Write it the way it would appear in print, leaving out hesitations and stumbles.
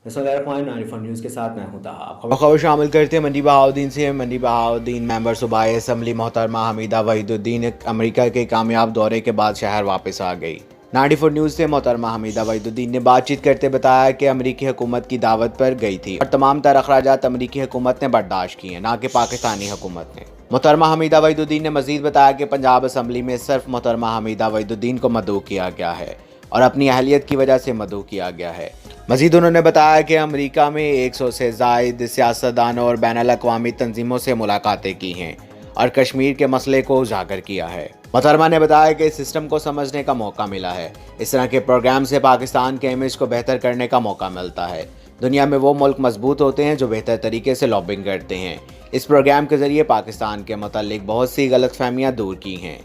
News के साथ मैं हूं ताहा। खबर शामिल करते हैं मंडी बहाउद्दीन से। मंडी बहाउद्दीन मेंबर सूबाई असम्बली मोहतरमा हमीदा वहीदुद्दीन अमेरिका के कामयाब दौरे के बाद शहर वापस आ गई। 94 न्यूज़ से मोहतरमा हमीदा वहीदुद्दीन ने बातचीत करते बताया कि अमेरिकी हुकूमत की दावत पर गई थी और तमाम तर अखराजात अमेरिकी हुकूमत ने बर्दाश्त किए, ना कि पाकिस्तानी हुकूमत ने। मोहतरमा हमीदा वहीदुद्दीन ने मजीद बताया कि पंजाब असम्बली में सिर्फ मोहतरमा हमीदा वहीदुद्दीन को मदऊ किया गया है और अपनी अहलियत की वजह से मदऊ किया गया है। मजीद उन्होंने बताया कि अमेरिका में 100 से ज़ायद सियासतदानों और बैनुल अक़वामी तंजीमों से मुलाकातें की हैं और कश्मीर के मसले को उजागर किया है। मोहतरमा ने बताया कि इस सिस्टम को समझने का मौका मिला है। इस तरह के प्रोग्राम से पाकिस्तान के इमेज को बेहतर करने का मौका मिलता है। दुनिया में वो मुल्क मजबूत होते हैं जो बेहतर तरीके से लॉबिंग करते हैं। इस प्रोग्राम के ज़रिए पाकिस्तान के मुतालिक बहुत सी गलतफहमियाँ दूर की हैं।